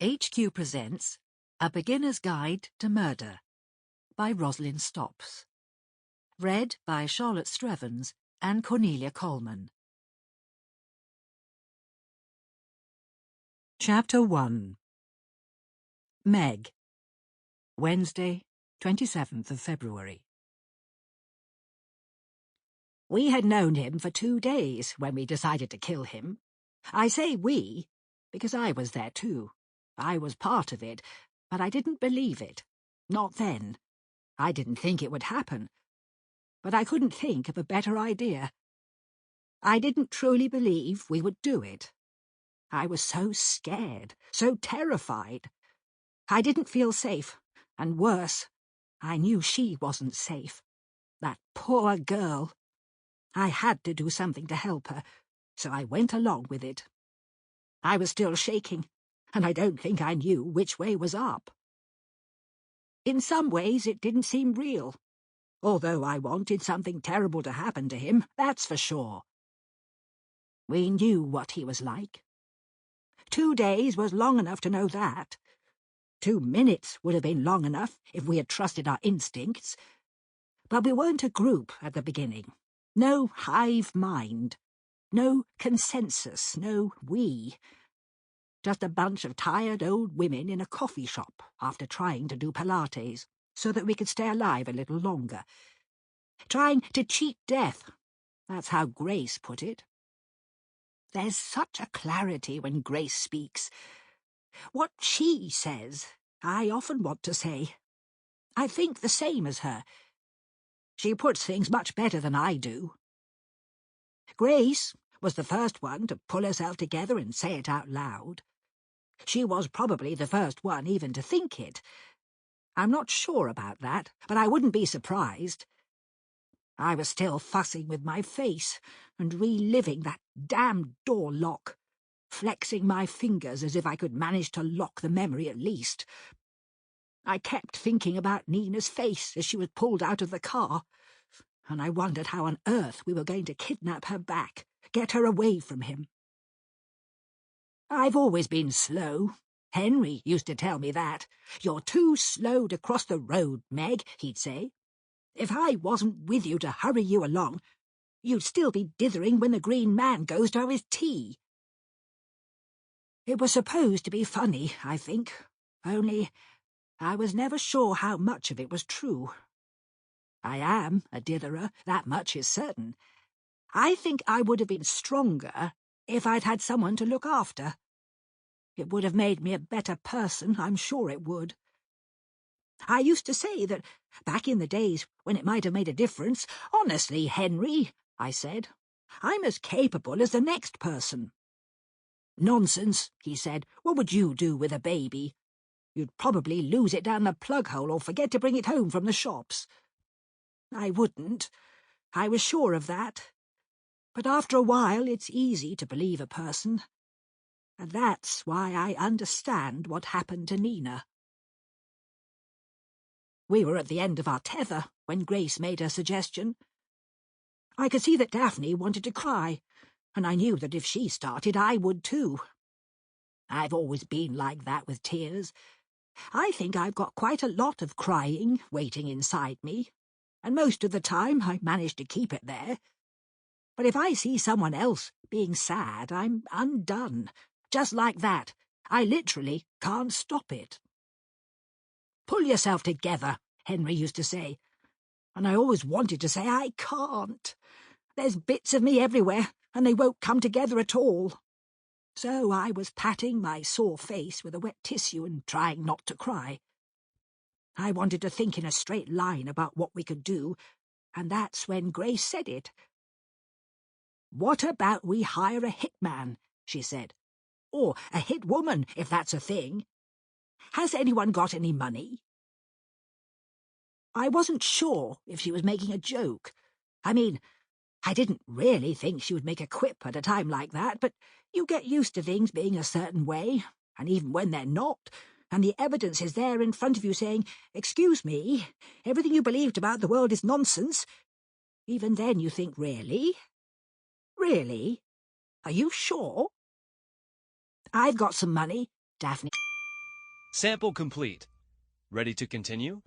HQ presents A Beginner's Guide to Murder by Rosalind Stops. Read by Charlotte Strevens and Cornelia Colman. Chapter 1. Meg. Wednesday, 27th of February. We had known him for 2 days when we decided to kill him. I say we, because I was there too. I was part of it, but I didn't believe it. Not then. I didn't think it would happen. But I couldn't think of a better idea. I didn't truly believe we would do it. I was so scared, so terrified. I didn't feel safe, and worse, I knew she wasn't safe. That poor girl. I had to do something to help her, so I went along with it. I was still shaking, and I don't think I knew which way was up. In some ways it didn't seem real, although I wanted something terrible to happen to him, that's for sure. We knew what he was like. 2 days was long enough to know that. 2 minutes would have been long enough if we had trusted our instincts. But we weren't a group at the beginning. No hive mind. No consensus. No we. Just a bunch of tired old women in a coffee shop after trying to do Pilates so that we could stay alive a little longer. Trying to cheat death. That's how Grace put it. There's such a clarity when Grace speaks. What she says, I often want to say. I think the same as her. She puts things much better than I do. Grace was the first one to pull herself together and say it out loud. She was probably the first one even to think it. I'm not sure about that, but I wouldn't be surprised. I was still fussing with my face and reliving that damned door lock, flexing my fingers as if I could manage to lock the memory at least. I kept thinking about Nina's face as she was pulled out of the car, and I wondered how on earth we were going to kidnap her back, get her away from him. I've always been slow. Henry used to tell me that. "You're too slow to cross the road, Meg," he'd say. "If I wasn't with you to hurry you along, you'd still be dithering when the Green Man goes to have his tea." It was supposed to be funny, I think, only I was never sure how much of it was true. I am a ditherer, that much is certain. I think I would have been stronger if I'd had someone to look after. It would have made me a better person, I'm sure it would. I used to say that, back in the days when it might have made a difference, "Honestly, Henry," I said, "I'm as capable as the next person." "Nonsense," he said. "What would you do with a baby? You'd probably lose it down the plug hole or forget to bring it home from the shops." I wouldn't. I was sure of that. But after a while it's easy to believe a person. And that's why I understand what happened to Nina. We were at the end of our tether when Grace made her suggestion. I could see that Daphne wanted to cry, and I knew that if she started I would too. I've always been like that with tears. I think I've got quite a lot of crying waiting inside me, and most of the time I manage to keep it there. But if I see someone else being sad, I'm undone. Just like that. I literally can't stop it. "Pull yourself together," Henry used to say. And I always wanted to say, I can't. There's bits of me everywhere, and they won't come together at all. So I was patting my sore face with a wet tissue and trying not to cry. I wanted to think in a straight line about what we could do, and that's when Grace said it. "What about we hire a hitman?" she said. "Or a hit woman, if that's a thing. Has anyone got any money?" I wasn't sure if she was making a joke. I mean, I didn't really think she would make a quip at a time like that, but you get used to things being a certain way, and even when they're not, and the evidence is there in front of you saying, "Excuse me, everything you believed about the world is nonsense," even then you think, really? Really? Are you sure? "I've got some money," Daphne Sample complete. Ready to continue?